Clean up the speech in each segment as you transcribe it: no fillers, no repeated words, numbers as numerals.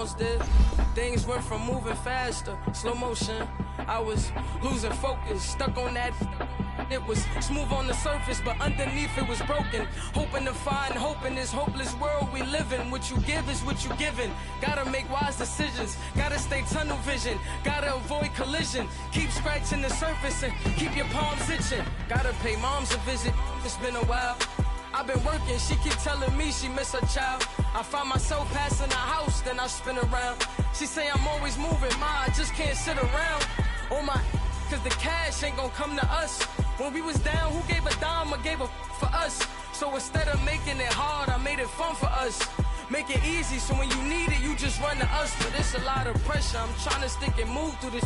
bounce did. Things went from moving faster, slow motion. I was losing focus, stuck on that. It was smooth on the surface, but underneath it was broken. Hoping to find hope in this hopeless world we live in. What you give is what you given. Gotta make wise decisions, gotta stay tunnel vision, gotta avoid collision. Keep scratching the surface and keep your palms itching. Gotta pay moms a visit, it's been a while. I've been working, she keep telling me she miss her child. I find myself passing the house, then I spin around. She say I'm always moving, I just can't sit around. Oh my, cause the cash ain't gonna come to us. When we was down, who gave a dime or gave a for us? So instead of making it hard, I made it fun for us. Make it easy, so when you need it, you just run to us. But it's a lot of pressure, I'm trying to stick and move through this.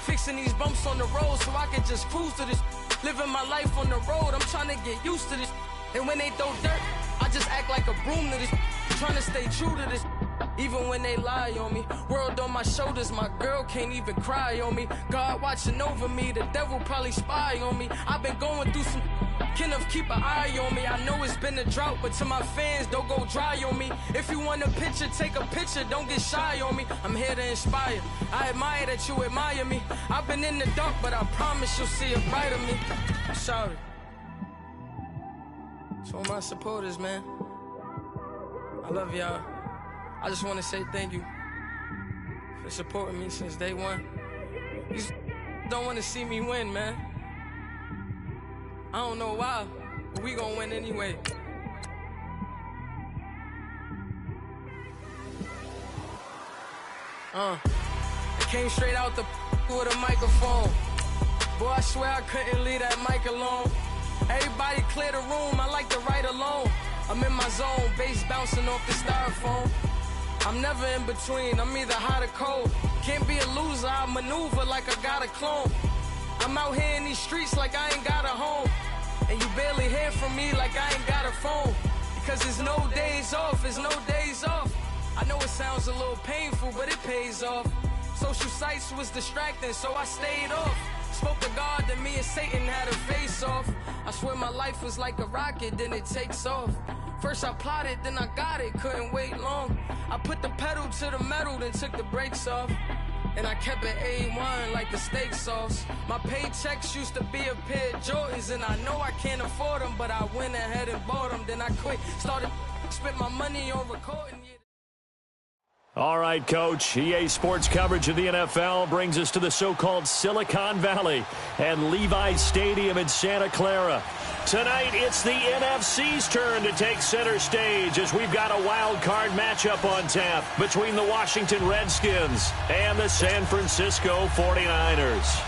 Fixing these bumps on the road so I can just cruise to this. Living my life on the road, I'm trying to get used to this. And when they throw dirt, I just act like a broom to this. Trying to stay true to this. Even when they lie on me, world on my shoulders, my girl can't even cry on me. God watching over me, the devil probably spy on me. I've been going through some, Kenneth keep an eye on me. I know it's been a drought, but to my fans, don't go dry on me. If you want a picture, take a picture, don't get shy on me. I'm here to inspire, I admire that you admire me. I've been in the dark, but I promise you'll see a brighter me. I'm sorry. To all my supporters, man, I love y'all. I just want to say thank you for supporting me since day one. You don't want to see me win, man. I don't know why, but we gonna win anyway. I came straight out the with a microphone. Boy, I swear I couldn't leave that mic alone. Everybody clear the room, I like to write alone. I'm in my zone, bass bouncing off the styrofoam. I'm never in between, I'm either hot or cold. Can't be a loser, I maneuver like I got a clone. I'm out here in these streets like I ain't got a home. And you barely hear from me like I ain't got a phone. Because there's no days off, there's no days off. I know it sounds a little painful, but it pays off. Social sites was distracting, so I stayed off. Spoke to God that me and Satan had a face off. I swear my life was like a rocket, then it takes off. First I plotted, then I got it, couldn't wait long. I put the pedal to the metal, then took the brakes off. And I kept it A1 like the steak sauce. My paychecks used to be a pair of Jordans, and I know I can't afford them, but I went ahead and bought them. Then I quit, started, spent my money on recording. All right, Coach. EA Sports coverage of the NFL brings us to the so-called Silicon Valley and Levi's Stadium in Santa Clara. Tonight, it's the NFC's turn to take center stage as we've got a wild card matchup on tap between the Washington Redskins and the San Francisco 49ers.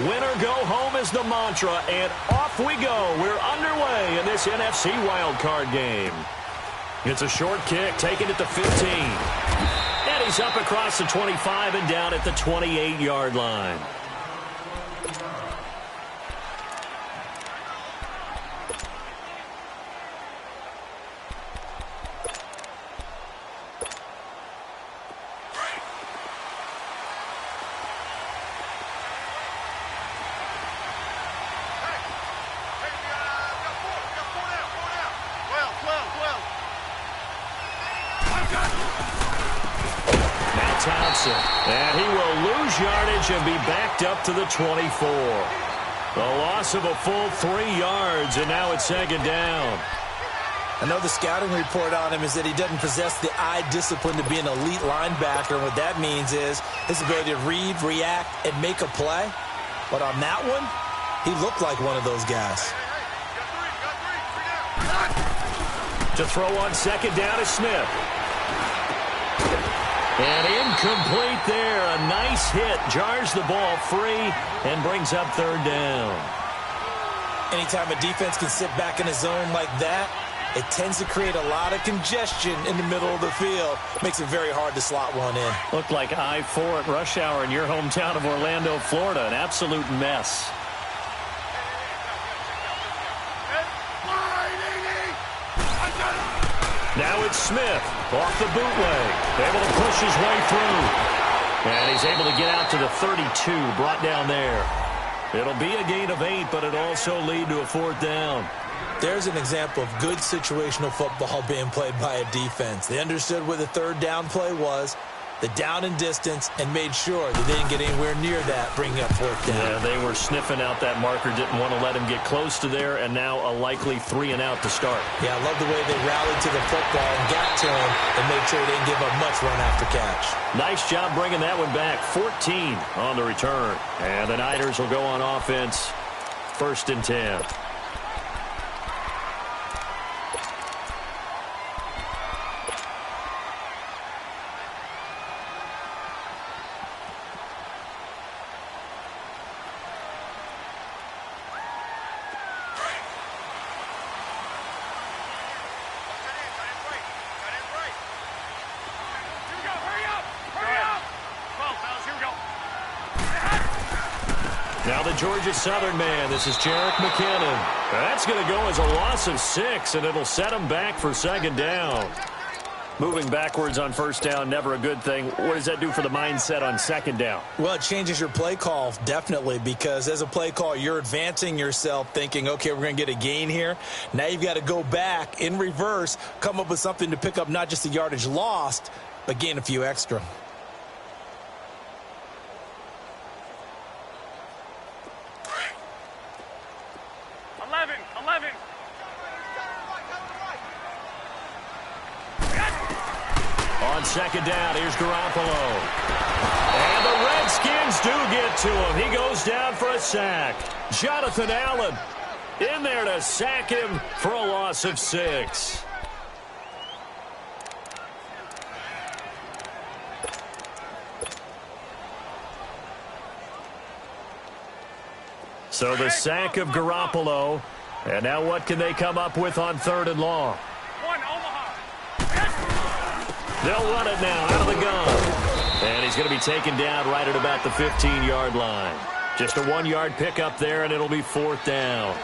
Winner go home is the mantra, and off we go. We're underway in this NFC wild card game. It's a short kick, taken at the 15. And he's up across the 25 and down at the 28-yard line. And he will lose yardage and be backed up to the 24. The loss of a full 3 yards, and now it's second down. I know the scouting report on him is that he doesn't possess the eye discipline to be an elite linebacker. And what that means is his ability to read, react, and make a play. But on that one, he looked like one of those guys. To throw on second down is Smith. And incomplete there. A nice hit. Jars the ball free and brings up third down. Anytime a defense can sit back in a zone like that, it tends to create a lot of congestion in the middle of the field. Makes it very hard to slot one in. Looked like I-4 at rush hour in your hometown of Orlando, Florida. An absolute mess. Now it's Smith off the bootleg, able to push his way through. And he's able to get out to the 32, brought down there. It'll be a gain of 8, but it also lead to a fourth down. There's an example of good situational football being played by a defense. They understood where the third down play was, the down and distance, and made sure that they didn't get anywhere near that, bringing up fourth down. Yeah, they were sniffing out that marker, didn't want to let him get close to there, and now a likely 3 and out to start. Yeah, I love the way they rallied to the football and got to him and made sure they didn't give up much run after catch. Nice job bringing that one back. 14 on the return. And the Niners will go on offense, 1st and 10. Now the Georgia Southern man, this is Jerick McKinnon. That's going to go as a loss of 6, and it'll set him back for 2nd down. Moving backwards on 1st down, never a good thing. What does that do for the mindset on 2nd down? Well, it changes your play call, definitely, because as a play call, you're advancing yourself thinking, okay, we're going to get a gain here. Now you've got to go back in reverse, come up with something to pick up not just the yardage lost, but gain a few extra. On 2nd down, here's Garoppolo. And the Redskins do get to him. He goes down for a sack. Jonathan Allen in there to sack him for a loss of 6. So the sack of Garoppolo. And now what can they come up with on 3rd and long? They'll run it now out of the gun. And he's going to be taken down right at about the 15-yard line. Just a 1-yard pickup there, and it'll be 4th down.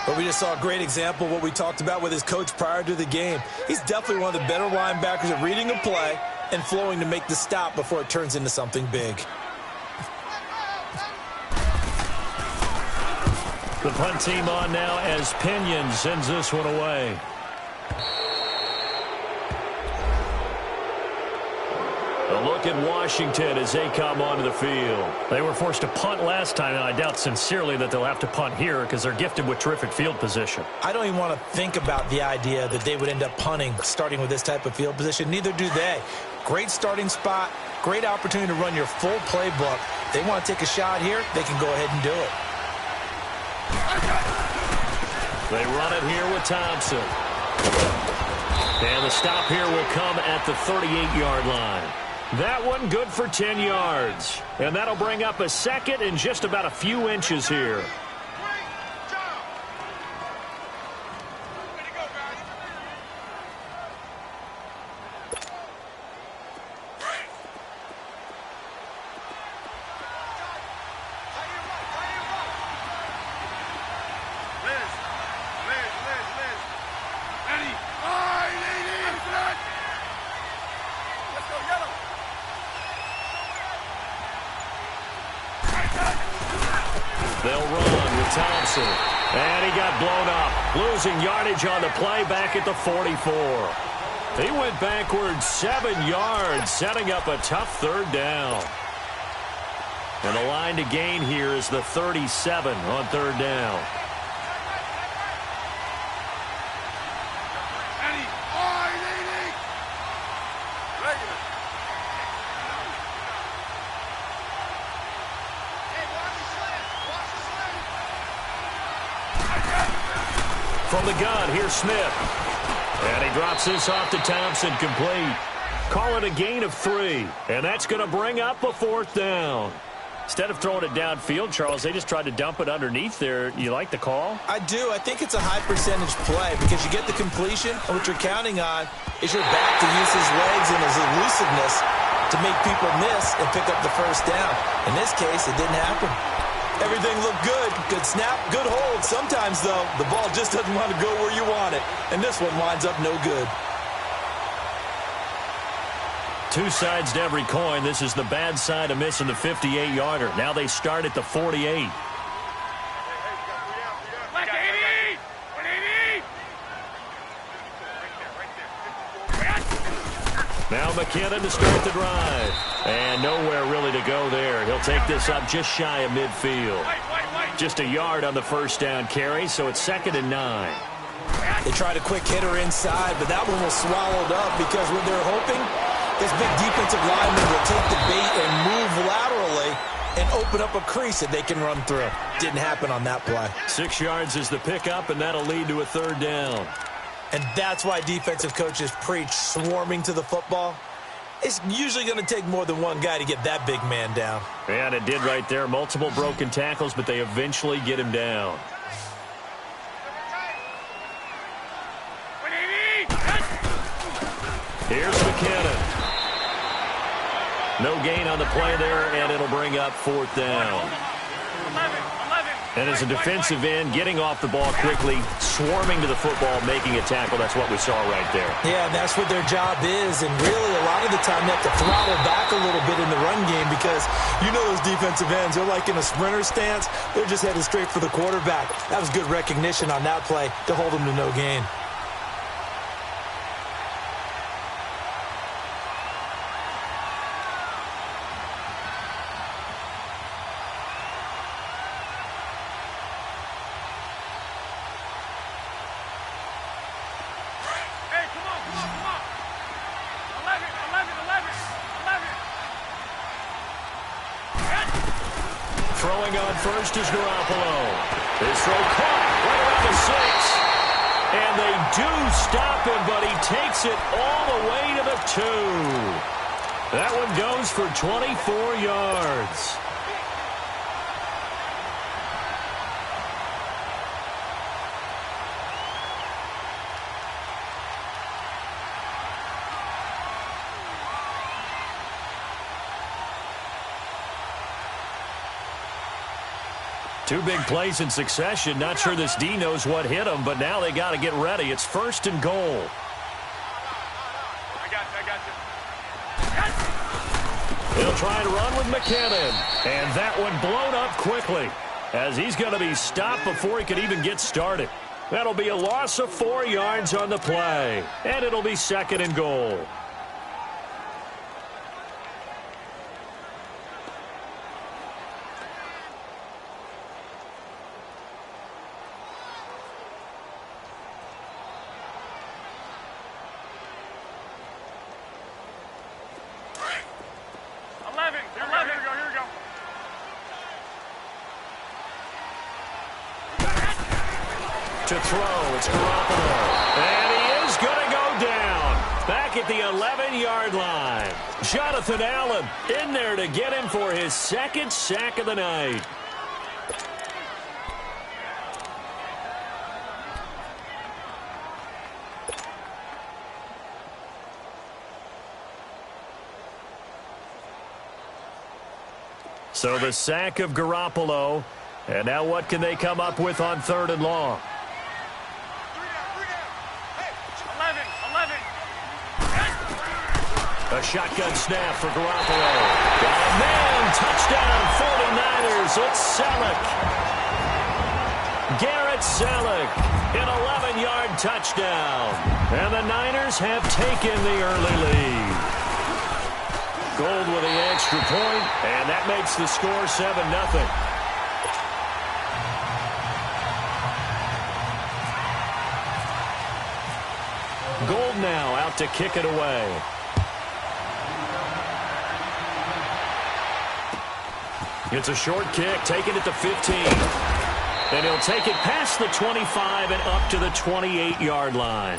But we just saw a great example of what we talked about with his coach prior to the game. He's definitely one of the better linebackers at reading a play and flowing to make the stop before it turns into something big. The punt team on now as Pinion sends this one away. A look at Washington as they come onto the field. They were forced to punt last time, and I doubt sincerely that they'll have to punt here because they're gifted with terrific field position. I don't even want to think about the idea that they would end up punting starting with this type of field position. Neither do they. Great starting spot, great opportunity to run your full playbook. They want to take a shot here, they can go ahead and do it. They run it here with Thompson. And the stop here will come at the 38-yard line. That one good for 10 yards. And that'll bring up a 2nd and just about a few inches here. They'll run with Thompson. And he got blown up. Losing yardage on the play back at the 44. He went backwards 7 yards, setting up a tough 3rd down. And the line to gain here is the 37 on 3rd down. From the gun, here's Smith. And he drops this off to Thompson, complete. Call it a gain of 3. And that's going to bring up a 4th down. Instead of throwing it downfield, Charles, they just tried to dump it underneath there. You like the call? I do. I think it's a high percentage play because you get the completion, and what you're counting on is your back to use his legs and his elusiveness to make people miss and pick up the 1st down. In this case, it didn't happen. Everything looked good. Good snap, good hold. Sometimes, though, the ball just doesn't want to go where you want it. And this one winds up no good. Two sides to every coin. This is the bad side of missing the 58-yarder. Now they start at the 48. Now McKinnon to start the drive. And nowhere really to go there. He'll take this up just shy of midfield. Just a yard on the first down carry, so it's 2nd and 9. They tried a quick hitter inside, but that one was swallowed up because what they're hoping, this big defensive lineman will take the bait and move laterally and open up a crease that they can run through. Didn't happen on that play. 6 yards is the pickup, and that'll lead to a 3rd down. And that's why defensive coaches preach swarming to the football. It's usually going to take more than one guy to get that big man down. And it did right there. Multiple broken tackles, but they eventually get him down. Here's McKinnon. No gain on the play there, and it'll bring up 4th down. And as a defensive end, getting off the ball quickly, swarming to the football, making a tackle, that's what we saw right there. Yeah, and that's what their job is. And really, a lot of the time, they have to throttle back a little bit in the run game because you know those defensive ends, they're like in a sprinter stance. They're just headed straight for the quarterback. That was good recognition on that play to hold them to no gain. Throwing on first is Garoppolo. His throw caught right around the 6. And they do stop him, but he takes it all the way to the 2. That one goes for 24 yards. Two big plays in succession. Not sure this D knows what hit him, but now they got to get ready. It's 1st and goal. I got you. He'll try to run with McKinnon. And that one blown up quickly as he's going to be stopped before he could even get started. That'll be a loss of 4 yards on the play. And it'll be 2nd and goal. To throw, it's Garoppolo. And he is going to go down. Back at the 11-yard line. Jonathan Allen in there to get him for his 2nd sack of the night. So the sack of Garoppolo. And now what can they come up with on 3rd and long? A shotgun snap for Garoppolo. Got a man, touchdown, 49ers. It's Selleck. Garrett Selleck, an 11-yard touchdown. And the Niners have taken the early lead. Gold with the extra point, and that makes the score 7-0. Gold now out to kick it away. It's a short kick, taking it to 15. And he'll take it past the 25 and up to the 28-yard line.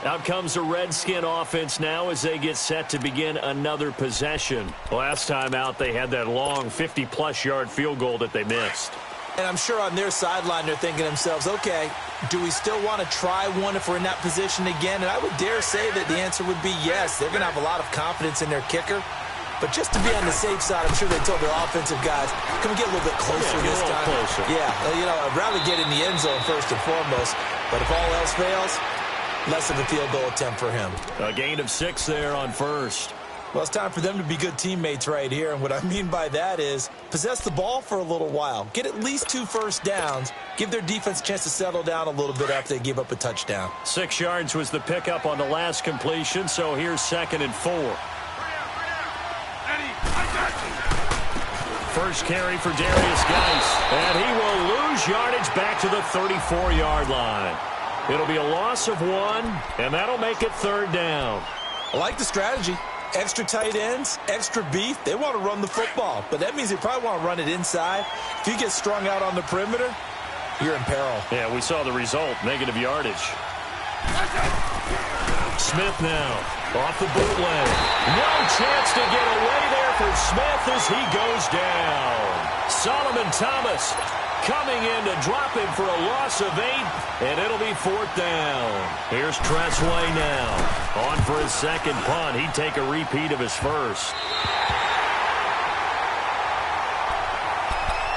Out comes the Redskin offense now as they get set to begin another possession. Last time out, they had that long 50-plus yard field goal that they missed. And I'm sure on their sideline they're thinking to themselves, okay, do we still want to try one if we're in that position again? And I would dare say that the answer would be yes. They're going to have a lot of confidence in their kicker. But just to be on the safe side, I'm sure they told their offensive guys, can we get a little bit closer this time? Closer. Yeah, you know, I'd rather get in the end zone first and foremost. But if all else fails, less of a field goal attempt for him. A gain of 6 there on first. Well, it's time for them to be good teammates right here, and what I mean by that is possess the ball for a little while, get at least 2 first downs, give their defense a chance to settle down a little bit after they give up a touchdown. 6 yards was the pickup on the last completion, so here's 2nd and 4. First carry for Darius Geis, and he will lose yardage back to the 34-yard line. It'll be a loss of 1, and that'll make it 3rd down. I like the strategy. Extra tight ends, extra beef. They want to run the football, but that means they probably want to run it inside. If you get strung out on the perimeter, you're in peril. Yeah, we saw the result, negative yardage. Smith now, off the bootleg. No chance to get away there for Smith as he goes down. Solomon Thomas coming in to drop him for a loss of 8, and it'll be 4th down. Here's Tressway now. On for his 2nd punt. He'd take a repeat of his first.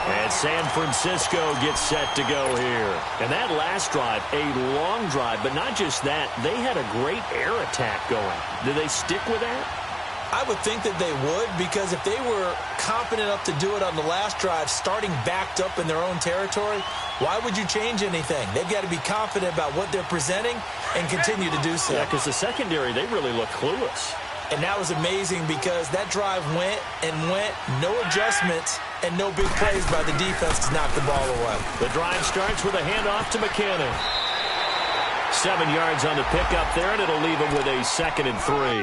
And San Francisco gets set to go here. And that last drive, a long drive, but not just that. They had a great air attack going. Do they stick with that? I would think that they would, because if they were confident enough to do it on the last drive, starting backed up in their own territory, why would you change anything? They've got to be confident about what they're presenting and continue to do so. Yeah, because the secondary, they really look clueless. And that was amazing because that drive went and went, no adjustments, and no big plays by the defense to knock the ball away. The drive starts with a handoff to McKinnon. 7 yards on the pickup there, and it'll leave him with a 2nd and 3.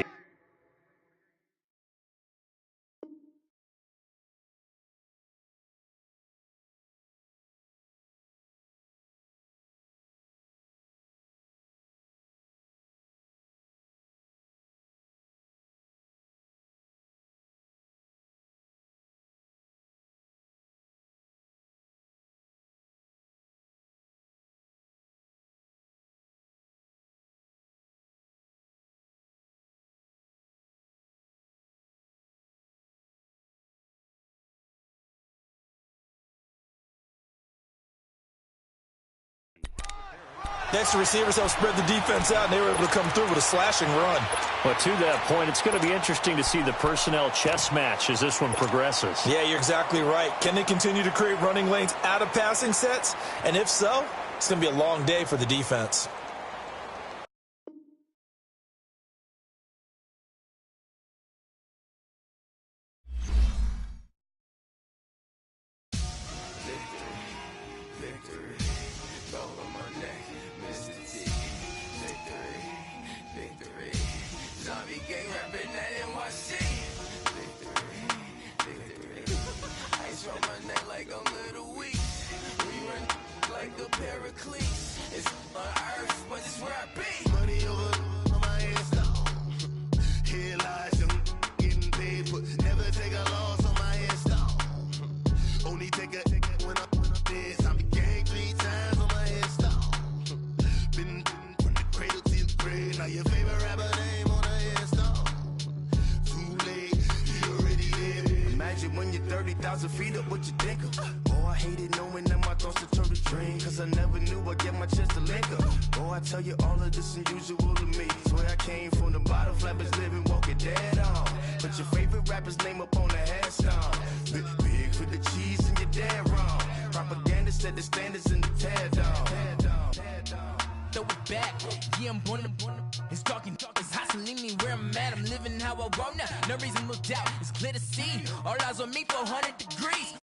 Next, the receivers helped spread the defense out, and they were able to come through with a slashing run. Well, to that point, it's going to be interesting to see the personnel chess match as this one progresses. Yeah, you're exactly right. Can they continue to create running lanes out of passing sets? And if so, it's going to be a long day for the defense. Feet up, what you think of? Oh, I hated knowing that my thoughts would turn to dream, cause I never knew I'd get my chance to link up. Oh, I tell you all of this unusual to me. Swear I came from the bottom, flappers living, walking dead on. Put your favorite rapper's name up on the headstone. Big for the cheese and you're dead wrong. Propaganda set the standards in the tear down. Throw it back, yeah, I'm born to it's talking, it's hustling me where I'm at. I'm living how I want now. No reason, no doubt, it's clear to see. All eyes on me, 400 degrees.